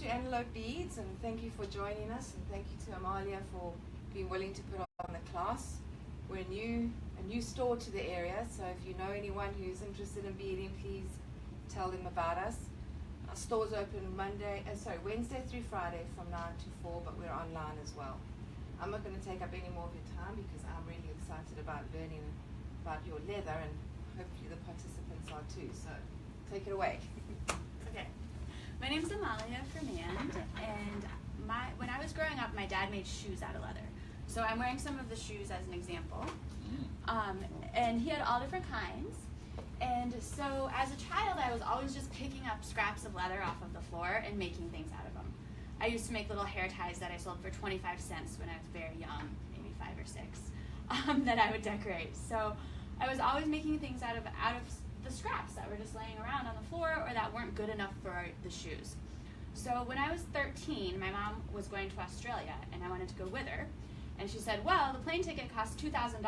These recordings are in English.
to Antelope Beads, and thank you for joining us, and thank you to Amalia for being willing to put on the class. We're a new store to the area, so if you know anyone who's interested in beading, please tell them about us. Our store's open Wednesday through Friday from 9 to 4, but we're online as well. I'm not going to take up any more of your time because I'm really excited about learning about your leather, and hopefully the participants are too, so take it away. Okay. My name's Amalia Fernand, and when I was growing up, my dad made shoes out of leather. So I'm wearing some of the shoes as an example. And he had all different kinds. And so as a child, I was always just picking up scraps of leather off of the floor and making things out of them. I used to make little hair ties that I sold for 25 cents when I was very young, maybe 5 or 6, that I would decorate. So I was always making things out of the scraps that were just laying around on the floor or that weren't good enough for the shoes. So when I was 13, my mom was going to Australia and I wanted to go with her. And she said, well, the plane ticket costs $2,000,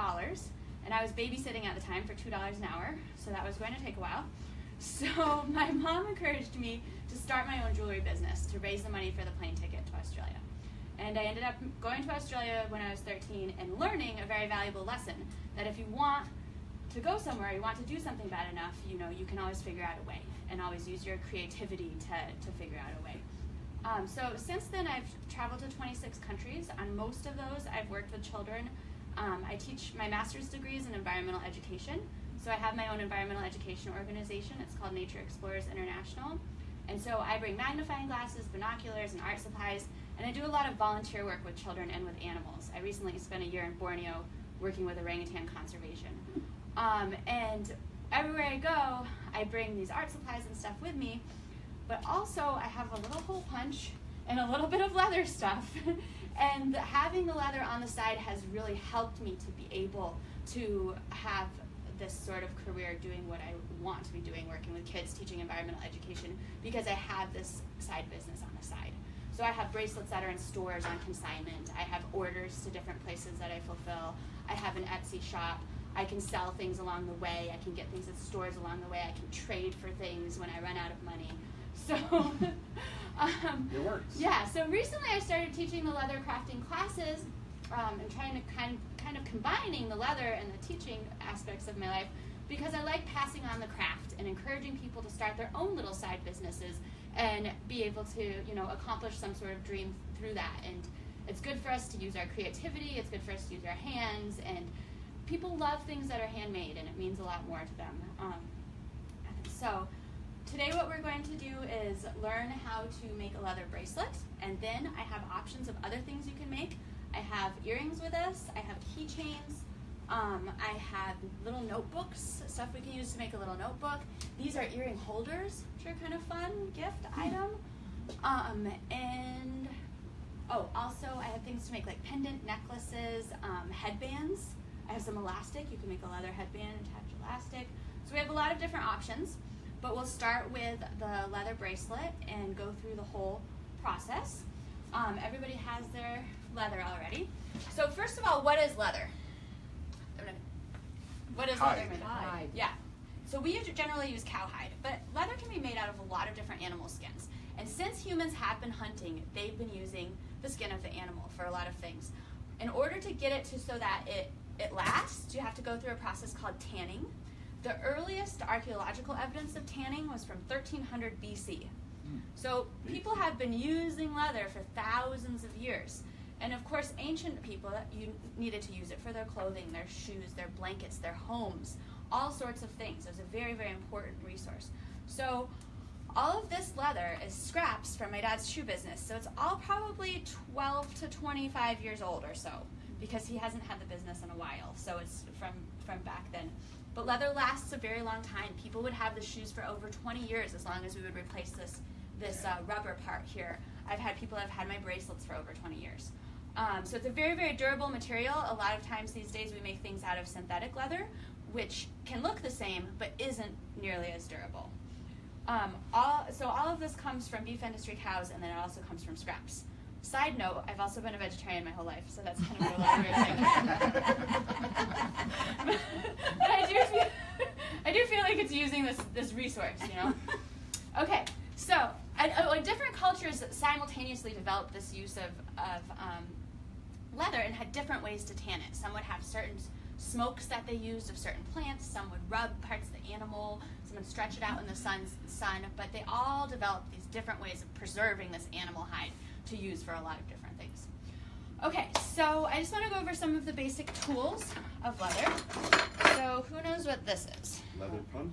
and I was babysitting at the time for $2 an hour, so that was going to take a while. So my mom encouraged me to start my own jewelry business to raise the money for the plane ticket to Australia. And I ended up going to Australia when I was 13 and learning a very valuable lesson, that if you want to go somewhere, you want to do something bad enough, you can always figure out a way, and always use your creativity to figure out a way. So since then, I've traveled to 26 countries. On most of those, I've worked with children. I teach my master's degrees in environmental education. So I have my own environmental education organization. It's called Nature Explorers International. And so I bring magnifying glasses, binoculars, and art supplies, and I do a lot of volunteer work with children and with animals. I recently spent a year in Borneo working with orangutan conservation. And everywhere I go, I bring these art supplies and stuff with me, but also I have a little hole punch and a little bit of leather stuff. And having the leather on the side has really helped me to be able to have this sort of career doing what I want to be doing, working with kids, teaching environmental education, because I have this side business on the side. So I have bracelets that are in stores on consignment. I have orders to different places that I fulfill. I have an Etsy shop. I can sell things along the way. I can get things at stores along the way. I can trade for things when I run out of money. So, it works. Yeah, so recently I started teaching the leather crafting classes and trying to kind of combining the leather and the teaching aspects of my life, because I like passing on the craft and encouraging people to start their own little side businesses and be able to, accomplish some sort of dream through that. And it's good for us to use our creativity. It's good for us to use our hands, and people love things that are handmade, and it means a lot more to them. So today what we're going to do is learn how to make a leather bracelet, and then I have options of other things you can make. I have earrings with us, I have keychains, I have little notebooks, stuff we can use to make a little notebook. These are earring holders, which are kind of fun gift item. And also I have things to make like pendant necklaces, headbands. I have some elastic. You can make a leather headband, attach elastic. So we have a lot of different options, but we'll start with the leather bracelet and go through the whole process. Everybody has their leather already. So first of all, what is leather? What is leather made of? Hide. Yeah. So we generally use cowhide, but leather can be made out of a lot of different animal skins. And since humans have been hunting, they've been using the skin of the animal for a lot of things. In order to get it so that it lasts, you have to go through a process called tanning. The earliest archaeological evidence of tanning was from 1300 BC. So people have been using leather for thousands of years. And of course, ancient people, you needed to use it for their clothing, their shoes, their blankets, their homes, all sorts of things. It was a very, very important resource. So all of this leather is scraps from my dad's shoe business. So it's all probably 12 to 25 years old or so, because he hasn't had the business in a while. So it's from back then. But leather lasts a very long time. People would have the shoes for over 20 years as long as we would replace this rubber part here. I've had people that have had my bracelets for over 20 years. So it's a very, very durable material. A lot of times these days we make things out of synthetic leather, which can look the same but isn't nearly as durable. So all of this comes from beef industry cows, and then it also comes from scraps. Side note, I've also been a vegetarian my whole life, so that's kind of a little weird thing. But I do feel like it's using this resource, Okay, so different cultures simultaneously developed this use of leather and had different ways to tan it. Some would have certain smokes that they used of certain plants, some would rub parts of the animal, some would stretch it out in the sun, but they all developed these different ways of preserving this animal hide to use for a lot of different things. Okay, so I just want to go over some of the basic tools of leather. So who knows what this is? Leather punch?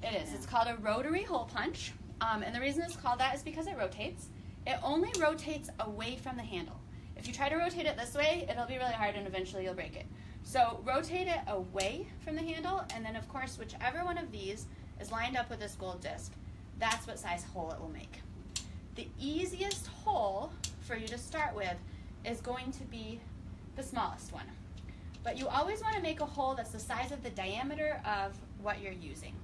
It is. It's called a rotary hole punch, and the reason it's called that is because it rotates. It only rotates away from the handle. If you try to rotate it this way, it'll be really hard and eventually you'll break it. So rotate it away from the handle, and then of course whichever one of these is lined up with this gold disc, that's what size hole it will make. The easiest hole for you to start with is going to be the smallest one. But you always want to make a hole that's the size of the diameter of what you're using.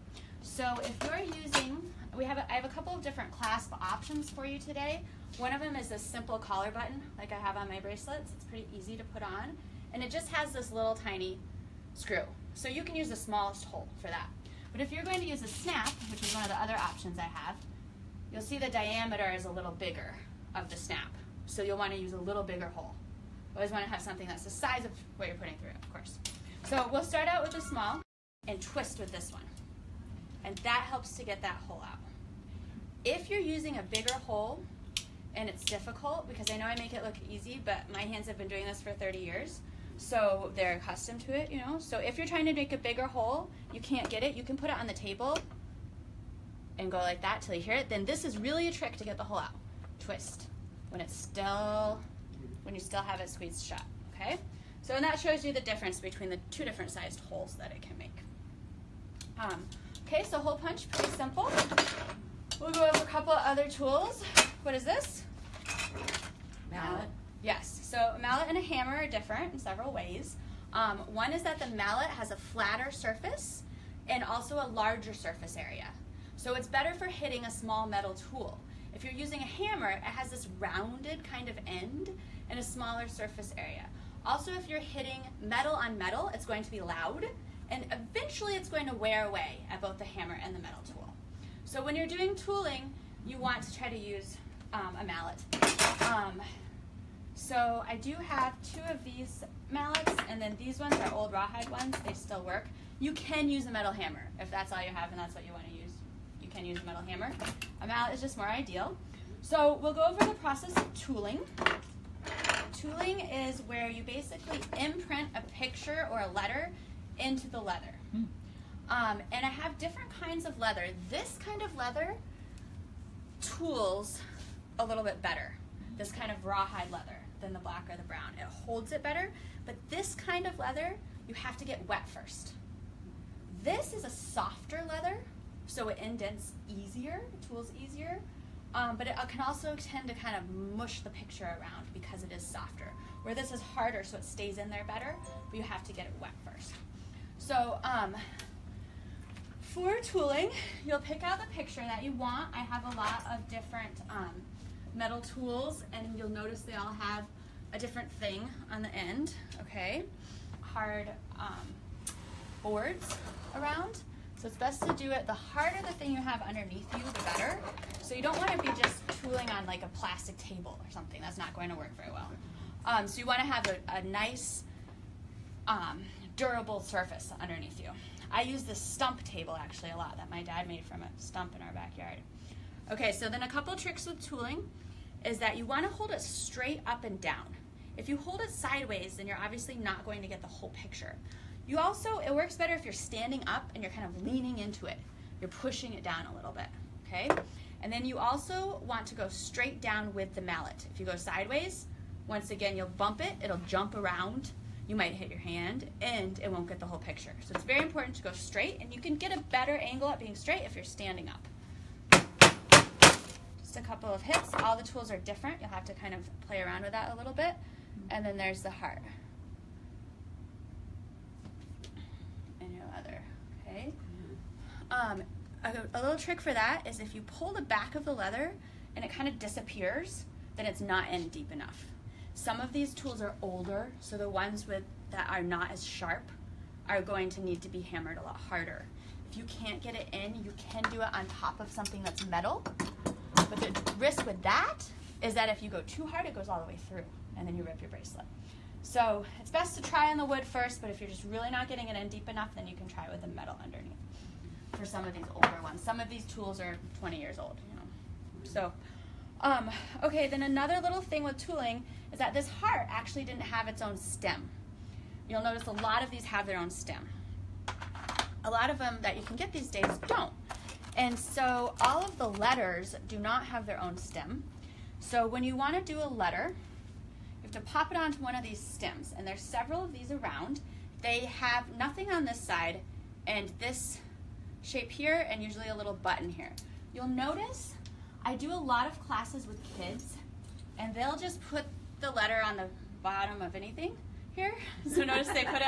So if you're using, I have a couple of different clasp options for you today. One of them is a simple collar button, like I have on my bracelets. It's pretty easy to put on, and it just has this little tiny screw. So you can use the smallest hole for that. But if you're going to use a snap, which is one of the other options I have, you'll see the diameter is a little bigger of the snap. So you'll want to use a little bigger hole. You always want to have something that's the size of what you're putting through it, of course. So we'll start out with the small and twist with this one. And that helps to get that hole out. If you're using a bigger hole and it's difficult, because I know I make it look easy, but my hands have been doing this for 30 years, so they're accustomed to it, you know. So if you're trying to make a bigger hole, you can't get it, you can put it on the table and go like that till you hear it. Then this is really a trick to get the hole out. Twist when you still have it squeezed shut, okay? So and that shows you the difference between the two different sized holes that it can make. Okay, so hole punch, pretty simple. We'll go over a couple of other tools. What is this? Mallet. Yes, so a mallet and a hammer are different in several ways. One is that the mallet has a flatter surface and also a larger surface area. So it's better for hitting a small metal tool. If you're using a hammer, it has this rounded kind of end and a smaller surface area. Also, if you're hitting metal on metal, it's going to be loud, and eventually it's going to wear away at both the hammer and the metal tool. So when you're doing tooling, you want to try to use a mallet. So I do have two of these mallets, and then these ones are old rawhide ones. They still work. You can use a metal hammer if that's all you have and that's what you want to use. You can use a metal hammer. A mallet is just more ideal. So we'll go over the process of tooling. Tooling is where you basically imprint a picture or a letter into the leather. And I have different kinds of leather. This kind of leather tools a little bit better. This kind of rawhide leather than the black or the brown. It holds it better, but this kind of leather, you have to get wet first. This is a softer leather, so it indents easier, it tools easier, but it can also tend to kind of mush the picture around because it is softer. Where this is harder, so it stays in there better, but you have to get it wet first. So for tooling, you'll pick out the picture that you want. I have a lot of different metal tools, and you'll notice they all have a different thing on the end, okay? Hard boards around. So it's best to do it, the harder the thing you have underneath you, the better. So you don't want to be just tooling on like a plastic table or something. That's not going to work very well. So you want to have a nice, durable surface underneath you. I use this stump table actually a lot that my dad made from a stump in our backyard. Okay, so then a couple tricks with tooling is that you want to hold it straight up and down. If you hold it sideways, then you're obviously not going to get the whole picture. You also, it works better if you're standing up and you're kind of leaning into it. You're pushing it down a little bit, okay? And then you also want to go straight down with the mallet. If you go sideways, once again, you'll bump it, it'll jump around, you might hit your hand, and it won't get the whole picture. So it's very important to go straight, and you can get a better angle at being straight if you're standing up. Just a couple of hits. All the tools are different. You'll have to kind of play around with that a little bit. And then there's the heart. And your leather, okay? A little trick for that is if you pull the back of the leather and it kind of disappears, then it's not in deep enough. Some of these tools are older, so the ones that are not as sharp are going to need to be hammered a lot harder. If you can't get it in, you can do it on top of something that's metal. But the risk with that is that if you go too hard, it goes all the way through, and then you rip your bracelet. So it's best to try on the wood first, but if you're just really not getting it in deep enough, then you can try with the metal underneath for some of these older ones. Some of these tools are 20 years old, you know. So, okay, then another little thing with tooling is that this heart actually didn't have its own stem. You'll notice a lot of these have their own stem. A lot of them that you can get these days don't. And so all of the letters do not have their own stem. So when you want to do a letter, you have to pop it onto one of these stems. And there's several of these around. They have nothing on this side and this shape here and usually a little button here. You'll notice I do a lot of classes with kids and they'll just put the letter on the bottom of anything here. So notice they put it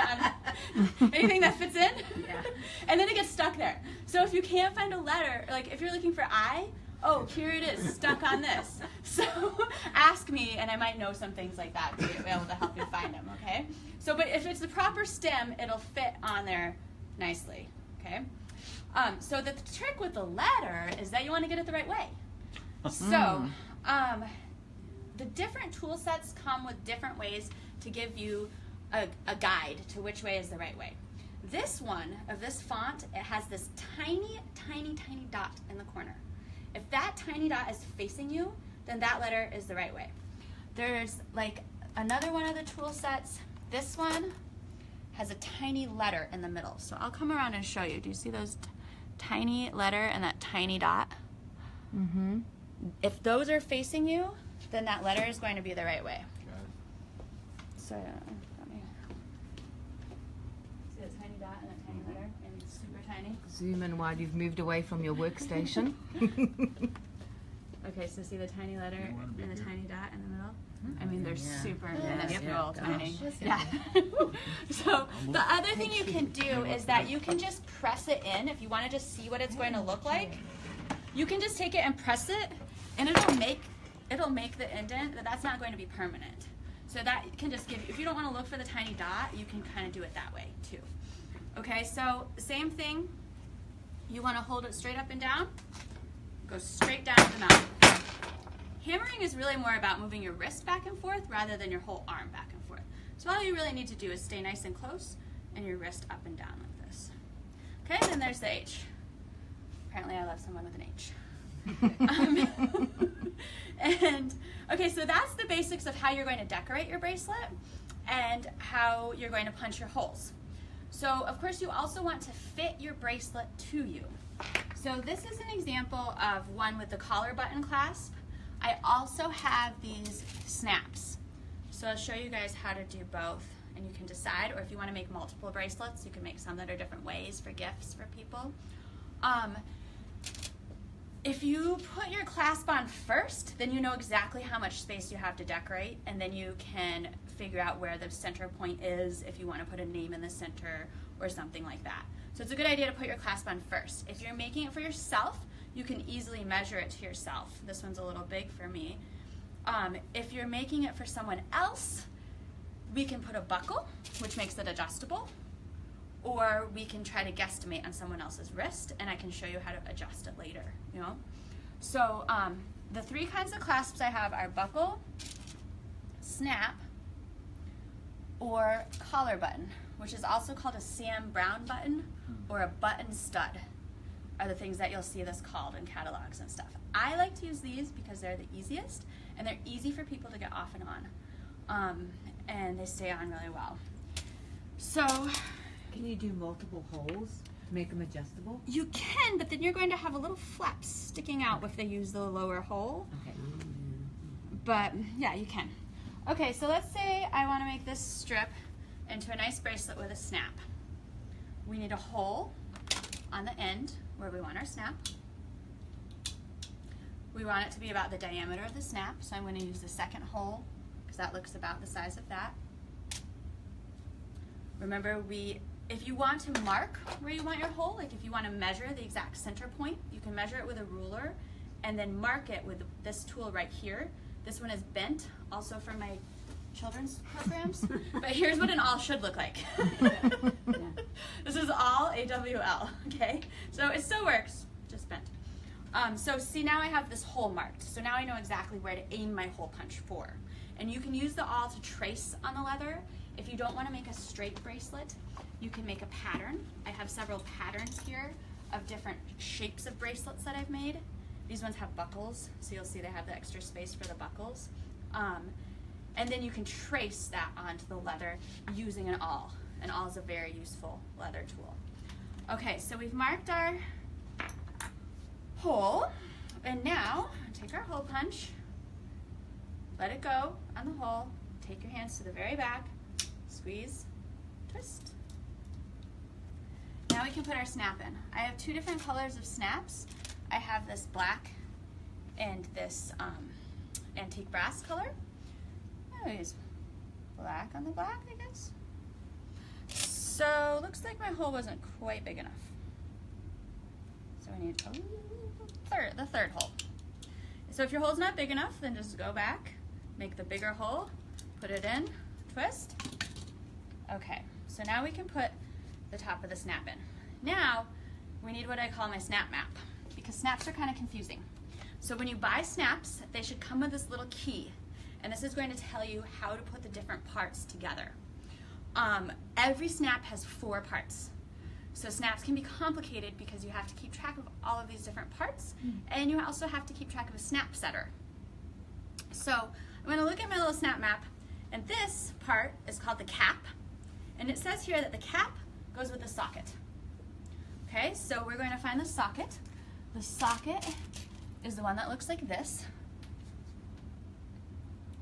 on anything that fits in. Yeah. And then it gets stuck there. So if you can't find a letter, like if you're looking for I, oh, here it is, stuck on this. So ask me and I might know some things like that to be able to help you find them, okay? So, but if it's the proper stem, it'll fit on there nicely, okay? So the trick with the letter is that you want to get it the right way. So the different tool sets come with different ways to give you a guide to which way is the right way. This one of this font, it has this tiny, tiny, tiny dot in the corner. If that tiny dot is facing you, then that letter is the right way. There's like another one of the tool sets. This one has a tiny letter in the middle. So I'll come around and show you. Do you see those tiny letter and that tiny dot? Mm-hmm. If those are facing you, then that letter is going to be the right way. So, let me see that tiny dot and that tiny letter, and it's super tiny. Zoom in while you've moved away from your workstation. Okay, so see the tiny letter and the tiny dot in the middle? I mean, they're Yeah. super Yeah. minuscule, Yeah. tiny. Gosh. Yeah. So the other thing you can do is that you can just press it in if you want to just see what it's going to look like. You can just take it and press it, and it'll make the indent, but that's not going to be permanent. So that can just give you, if you don't want to look for the tiny dot, you can kind of do it that way too. Okay, so same thing. You want to hold it straight up and down, go straight down to the mouth. Hammering is really more about moving your wrist back and forth rather than your whole arm back and forth. So all you really need to do is stay nice and close and your wrist up and down like this. Okay, then there's the H. Apparently I love someone with an H. And okay, so that's the basics of how you're going to decorate your bracelet and how you're going to punch your holes. So of course you also want to fit your bracelet to you. So this is an example of one with the collar button clasp. I also have these snaps. So I'll show you guys how to do both and you can decide, or if you want to make multiple bracelets, you can make some that are different ways for gifts for people. If you put your clasp on first, then you know exactly how much space you have to decorate, and then you can figure out where the center point is if you want to put a name in the center or something like that. So it's a good idea to put your clasp on first. If you're making it for yourself, you can easily measure it to yourself. This one's a little big for me. If you're making it for someone else, we can put a buckle, which makes it adjustable. Or we can try to guesstimate on someone else's wrist, and I can show you how to adjust it later, you know? So the three kinds of clasps I have are buckle, snap, or collar button, which is also called a Sam Brown button or a button stud, are the things that you'll see this called in catalogs and stuff. I like to use these because they're the easiest, and they're easy for people to get off and on, and they stay on really well. So, Can you do multiple holes to make them adjustable? you can, but then you're going to have a little flap sticking out if they use the lower hole. Okay. But yeah, you can. Okay, so let's say I want to make this strip into a nice bracelet with a snap. We need a hole on the end where we want our snap. We want it to be about the diameter of the snap, so I'm going to use the second hole because that looks about the size of that. Remember, if you want to mark where you want your hole, like if you want to measure the exact center point, you can measure it with a ruler and then mark it with this tool right here. This one is bent, also for my children's programs, but here's what an awl should look like. This is all AWL, okay? So it still works, just bent. So see, now I have this hole marked. So now I know exactly where to aim my hole punch for. And you can use the awl to trace on the leather. If you don't want to make a straight bracelet, you can make a pattern. I have several patterns here of different shapes of bracelets that I've made. These ones have buckles, so you'll see they have the extra space for the buckles. And then you can trace that onto the leather using an awl. An awl is a very useful leather tool. Okay, so we've marked our hole, and now take our hole punch, let it go on the hole, take your hands to the very back, squeeze, twist. Now we can put our snap in. I have two different colors of snaps. I have this black and this antique brass color. I'll use black on the black, I guess. So looks like my hole wasn't quite big enough. So I need the third hole. So if your hole's not big enough, then just go back, make the bigger hole, put it in, twist. Okay, so now we can put the top of the snap in. Now we need what I call my snap map, because snaps are kind of confusing. So when you buy snaps, they should come with this little key, and this is going to tell you how to put the different parts together. Every snap has 4 parts. So snaps can be complicated because you have to keep track of all of these different parts, and you also have to keep track of a snap setter. So I'm going to look at my little snap map, and this part is called the cap, and it says here that the cap goes with the socket. Okay, so we're going to find the socket. The socket is the one that looks like this,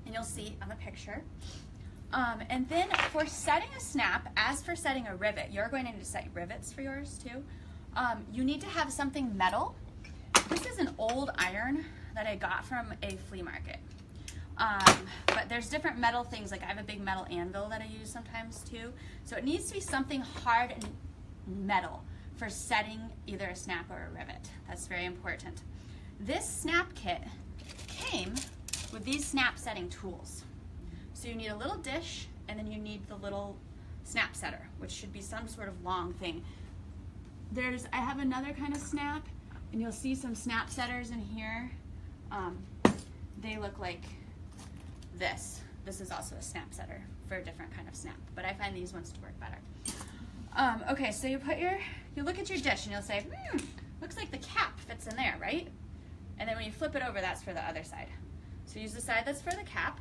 and you'll see on the picture. And then for setting a snap, as for setting a rivet, you're going to need to set rivets for yours too. You need to have something metal. This is an old iron that I got from a flea market. But there's different metal things, like I have a big metal anvil that I use sometimes too. So it needs to be something hard and metal for setting either a snap or a rivet. That's very important. This snap kit came with these snap setting tools. So you need a little dish, and then you need the little snap setter, which should be some sort of long thing. I have another kind of snap, and you'll see some snap setters in here. They look like this. This is also a snap setter for a different kind of snap, but I find these ones to work better. Okay, so you look at your dish, and you'll say, looks like the cap fits in there, right? And then when you flip it over, that's for the other side. So use the side that's for the cap.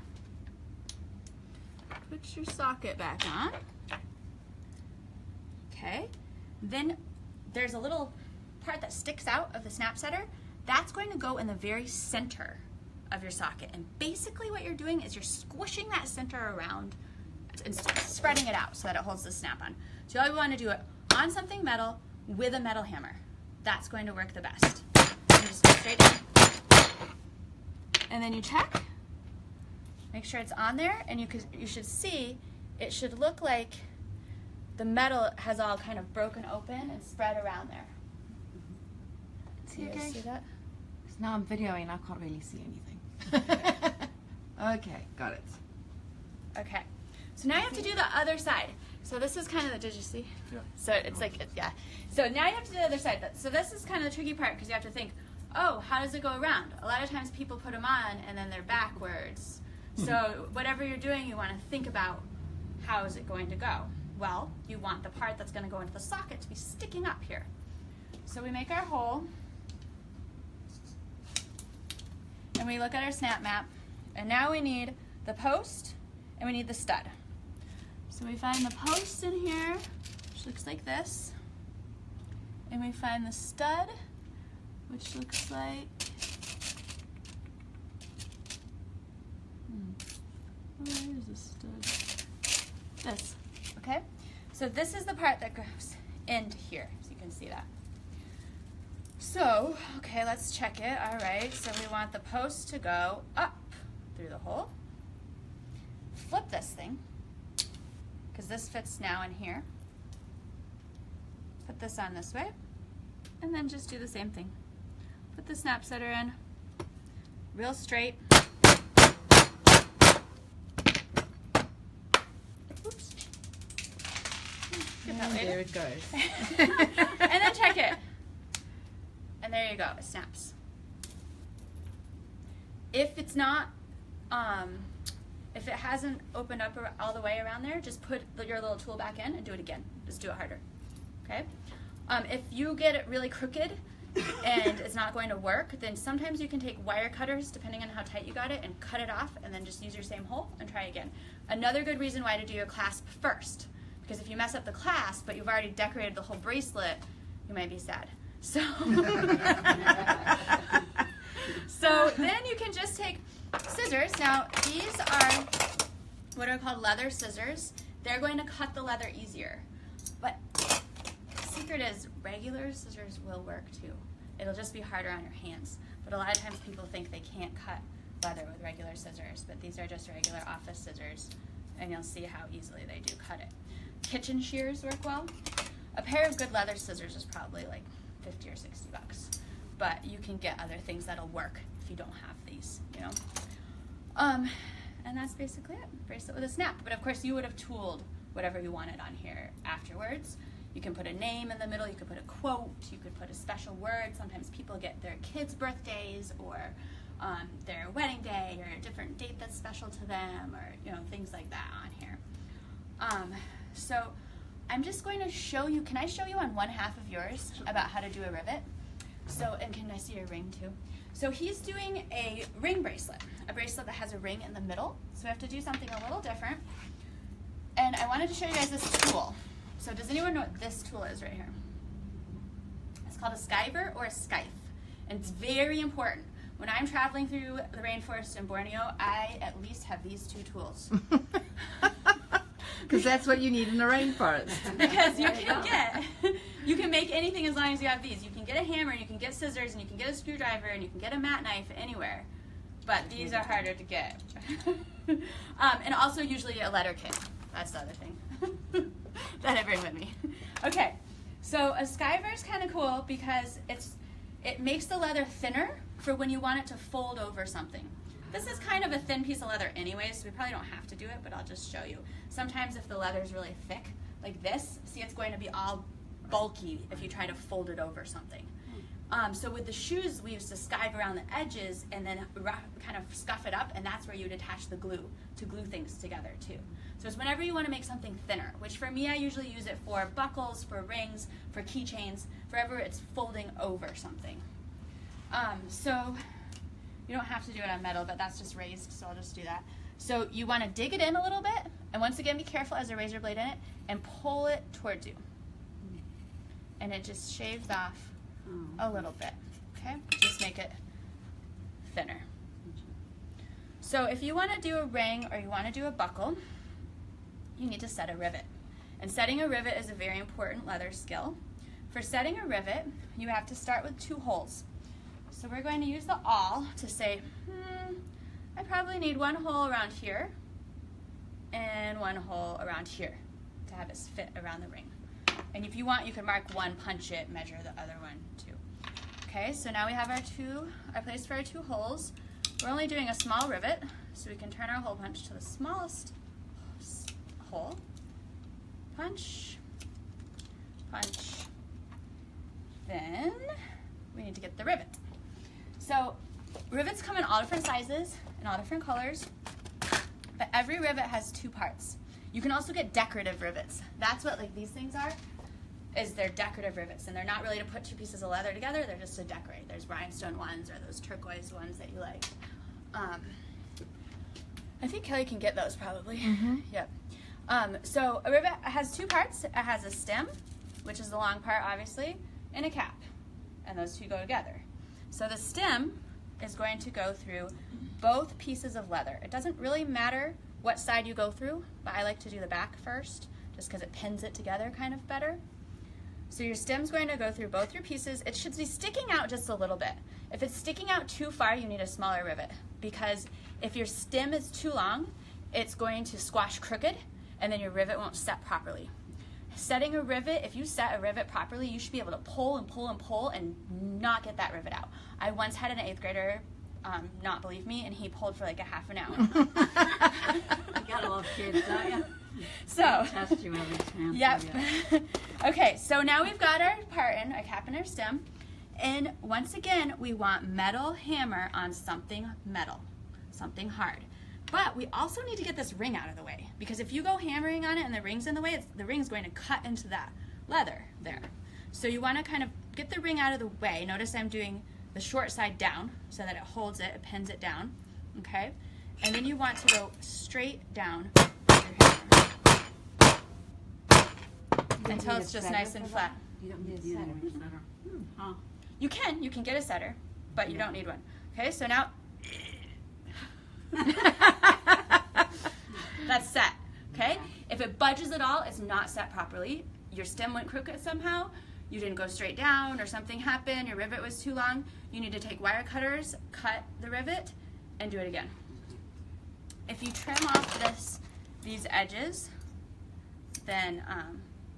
Put your socket back on. Okay. Then there's a little part that sticks out of the snap setter. That's going to go in the very center of your socket. And basically what you're doing is you're squishing that center around and spreading it out so that it holds the snap on. So you want to do it on something metal with a metal hammer. That's going to work the best. You just go straight in. And then you check. Make sure it's on there, and you should see it should look like the metal has all kind of broken open and spread around there. See that? Because now I'm videoing, I can't really see anything. Okay, got it. Okay. So now you have to do the other side. So this is kind of the, did you see? Yeah. So it's like, yeah. So now you have to do the other side. So this is kind of the tricky part because you have to think, oh, how does it go around? A lot of times people put them on and then they're backwards. So whatever you're doing, you want to think about how is it going to go. Well, you want the part that's going to go into the socket to be sticking up here. So we make our hole, and we look at our snap map, and now we need the post, and we need the stud. So we find the post in here, which looks like this, and we find the stud, which looks like where is the stud? This, okay? So this is the part that goes into here, so you can see that. So, okay, let's check it. All right, so we want the post to go up through the hole. Flip this thing, because this fits now in here. Put this on this way, and then just do the same thing. Put the snap setter in, real straight. Oops. Get that later. There it goes. And then check it. and there you go, it snaps. If it's not, if it hasn't opened up all the way around there, just put your little tool back in and do it again. Just do it harder, okay? If you get it really crooked and it's not going to work, then sometimes you can take wire cutters, depending on how tight you got it, and cut it off, and then just use your same hole and try again. Another good reason why to do your clasp first, because if you mess up the clasp, but you've already decorated the whole bracelet, you might be sad. So, so then you can just take scissors. Now, these are what are called leather scissors. They're going to cut the leather easier. But the secret is regular scissors will work too. It'll just be harder on your hands. But a lot of times people think they can't cut leather with regular scissors, but these are just regular office scissors, and you'll see how easily they do cut it. Kitchen shears work well. A pair of good leather scissors is probably like 50 or 60 bucks, but you can get other things that'll work if you don't have these, you know. And that's basically it. Bracelet with a snap. But of course you would have tooled whatever you wanted on here afterwards. You can put a name in the middle, you could put a quote, you could put a special word. Sometimes people get their kids' birthdays or their wedding day or a different date that's special to them, or you know, things like that on here. So I'm just going to show you, can I show you on one half of yours about how to do a rivet? So, and can I see your ring too? So he's doing a ring bracelet, a bracelet that has a ring in the middle. So we have to do something a little different. And I wanted to show you guys this tool. So does anyone know what this tool is right here? It's called a skiver or a skive. And it's very important. When I'm traveling through the rainforest in Borneo, I at least have these two tools. Because that's what you need in the rainforest. Because you can make anything as long as you have these. You can get a hammer, and you can get scissors, and you can get a screwdriver, and you can get a mat knife anywhere. But these are harder to get. And also usually a letter kit. That's the other thing that I bring with me. Okay, so a skiver is kind of cool because it makes the leather thinner for when you want it to fold over something. This is kind of a thin piece of leather anyway, so we probably don't have to do it, but I'll just show you. Sometimes if the leather is really thick, like this, see, it's going to be all bulky if you try to fold it over something. So with the shoes, we used to skive around the edges and then kind of scuff it up, and that's where you'd attach the glue to glue things together too. So it's whenever you want to make something thinner, which for me, I usually use it for buckles, for rings, for keychains, wherever it's folding over something. So you don't have to do it on metal, but that's just raised, so I'll just do that. So you want to dig it in a little bit, and once again, be careful as a razor blade in it, and pull it towards you. And it just shaves off a little bit, okay? Just make it thinner. So if you want to do a ring or you want to do a buckle, you need to set a rivet. And setting a rivet is a very important leather skill. For setting a rivet, you have to start with 2 holes. So we're going to use the awl to say, I probably need 1 hole around here and 1 hole around here to have it fit around the ring. And if you want, you can mark 1, punch it, measure the other one too. Okay, so now we have our place for our 2 holes. We're only doing a small rivet, so we can turn our hole punch to the smallest hole. Punch, punch. Then we need to get the rivet. So rivets come in all different sizes and all different colors, but every rivet has 2 parts. You can also get decorative rivets. That's what like these things are, is they're decorative rivets, and they're not really to put 2 pieces of leather together, they're just to decorate. There's rhinestone ones or those turquoise ones that you like. I think Kelly can get those probably. Yep. So a rivet has 2 parts. It has a stem, which is the long part obviously, and a cap, and those 2 go together. So the stem is going to go through both pieces of leather. It doesn't really matter what side you go through, but I like to do the back first just because it pins it together kind of better. So your stem's going to go through both your pieces. It should be sticking out just a little bit. If it's sticking out too far, you need a smaller rivet, because if your stem is too long, it's going to squash crooked and then your rivet won't set properly. Setting a rivet, if you set a rivet properly, you should be able to pull and pull and pull and not get that rivet out. I once had an 8th grader not believe me, and he pulled for like a half an hour. You gotta love kids, don't you? So, Test you every chance. yep. Okay, so now we've got our part in, our cap and our stem, And once again, we want metal hammer on something metal, something hard. But we also need to get this ring out of the way, because if you go hammering on it and the ring's in the way, the ring's going to cut into that leather there. So you want to kind of get the ring out of the way. Notice I'm doing the short side down so that it holds it, it pins it down, okay? And then you want to go straight down with your hammer until it's just nice and flat. You don't need a setter. Huh. You can get a setter, but you don't need one. Okay, so now that's set, okay? If it budges at all, it's not set properly. Your stem went crooked somehow, you didn't go straight down, or something happened, your rivet was too long, you need to take wire cutters, cut the rivet, and do it again. If you trim off these edges, then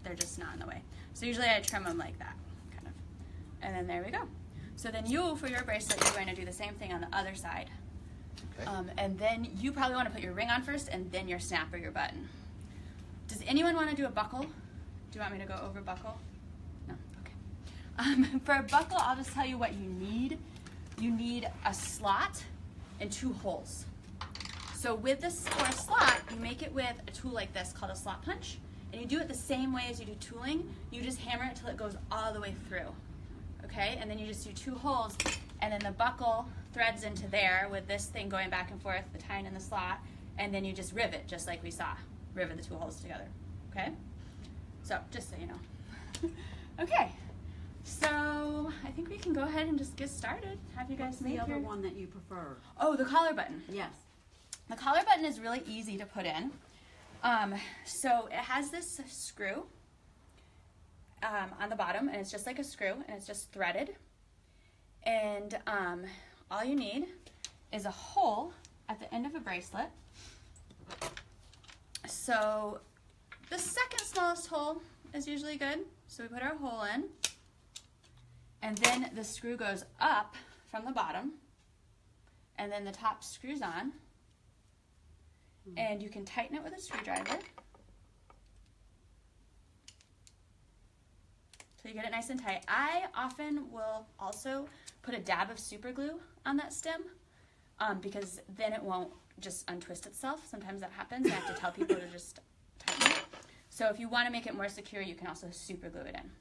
they're just not in the way. So usually I trim them like that, kind of. And then there we go. So then for your bracelet, you're going to do the same thing on the other side. Okay. And then you probably want to put your ring on first, and then your snap or your button. Does anyone want to do a buckle? Do you want me to go over buckle? No? Okay. For a buckle, I'll just tell you what you need. You need a slot and 2 holes. So with this for a slot, you make it with a tool like this called a slot punch. And you do it the same way as you do tooling. You just hammer it till it goes all the way through. Okay? And then you just do 2 holes, and then the buckle threads into there with this thing going back and forth, the tying in the slot, and then you just rivet, just like we saw. Rivet the 2 holes together. Okay? So, just so you know. Okay. So, I think we can go ahead and just get started. Have you guys What's make the other your... one that you prefer? Oh, the collar button. Yes. The collar button is really easy to put in. So it has this screw on the bottom, and it's just like a screw, and it's just threaded. And all you need is a hole at the end of a bracelet. So the second smallest hole is usually good. So we put our hole in, and then the screw goes up from the bottom, and then the top screws on. And you can tighten it with a screwdriver so you get it nice and tight. I often will also put a dab of super glue on that stem because then it won't just untwist itself. Sometimes that happens. I have to tell people to just tighten it. So if you want to make it more secure, you can also super glue it in.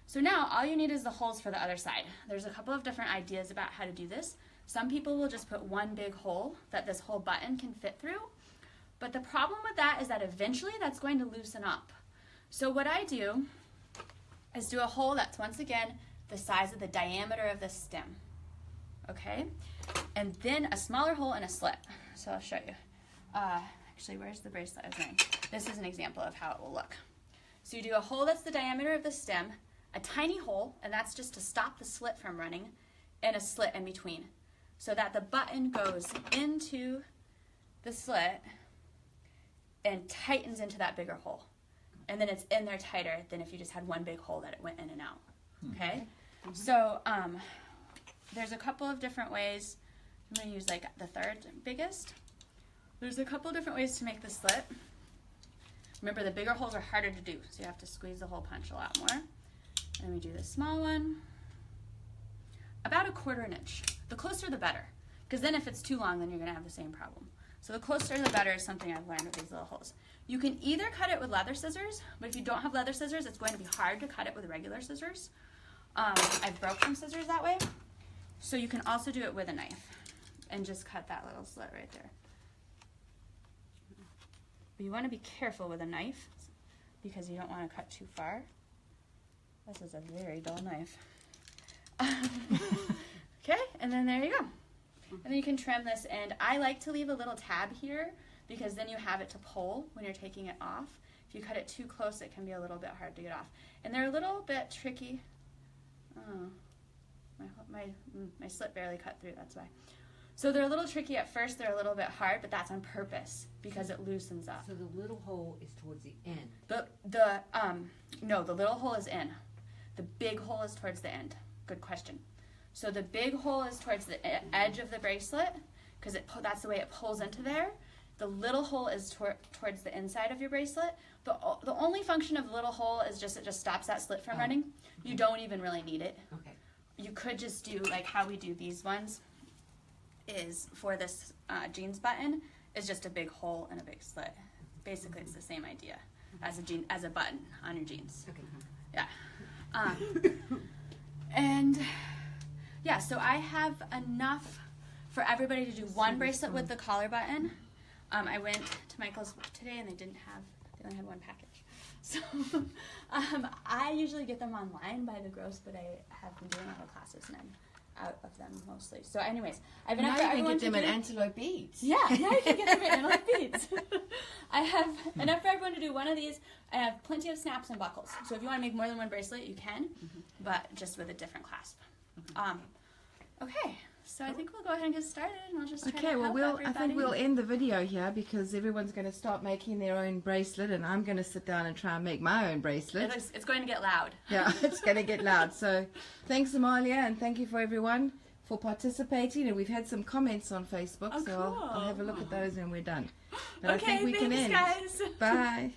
So now all you need is the holes for the other side. There's a couple of different ideas about how to do this. Some people will just put one big hole that this whole button can fit through. But the problem with that is that eventually that's going to loosen up. So what I do is do a hole that's, once again, the size of the diameter of the stem. Okay? And then a smaller hole and a slit. So I'll show you. Actually, where's the bracelet I was wearing? This is an example of how it will look. So you do a hole that's the diameter of the stem, a tiny hole, and that's just to stop the slit from running, and a slit in between. So that the button goes into the slit and tightens into that bigger hole. And then it's in there tighter than if you just had one big hole that it went in and out. Okay? So there's a couple of different ways. I'm going to use like the third biggest. There's a couple different ways to make the slit. Remember, the bigger holes are harder to do, so you have to squeeze the hole punch a lot more. And we do the small one. About 1/4 inch. The closer the better. Because then if it's too long, then you're going to have the same problem. So the closer the better is something I've learned with these little holes. You can either cut it with leather scissors, but if you don't have leather scissors, it's going to be hard to cut it with regular scissors. I've broke some scissors that way. So you can also do it with a knife and just cut that little slit right there. But you want to be careful with a knife because you don't want to cut too far. This is a very dull knife. Okay, and then there you go. And then you can trim this, and I like to leave a little tab here because then you have it to pull when you're taking it off. If you cut it too close, it can be a little bit hard to get off. And they're a little bit tricky. Oh, my slit barely cut through, that's why. So they're a little tricky at first, they're a little bit hard, but that's on purpose because it loosens up. So the little hole is towards the end. No, the little hole is in. The big hole is towards the end. Good question. So the big hole is towards the edge of the bracelet because that's the way it pulls into there. The little hole is towards the inside of your bracelet. The only function of the little hole is it just stops that slit from running. You don't even really need it. Okay. you could just do like how we do these ones is for this jeans button is just a big hole and a big slit. Basically, it's the same idea as a button on your jeans. Okay. Yeah. And yeah, so I have enough for everybody to do one bracelet with the collar button. I went to Michael's today and they only had one package. So I usually get them online by the gross, but I have been doing all the classes and I'm out of them mostly. So anyways, I've enough for Now you everyone can get them to at do. Antelope Beads. Yeah, now you can get them at Antelope Beads. I have enough for everyone to do one of these. I have plenty of snaps and buckles. So if you want to make more than one bracelet, you can, but just with a different clasp. Okay, so I think we'll go ahead and get started, and I'll just try to help I everybody. think we'll end the video here because everyone's going to start making their own bracelet, and I'm going to sit down and try and make my own bracelet. It's going to get loud. Yeah, it's going to get loud. So thanks, Amalia, and thank you for everyone for participating. And we've had some comments on Facebook, Oh, so I'll cool. have a look at those when we're done. But Okay, I think we can thanks, end. guys. Bye.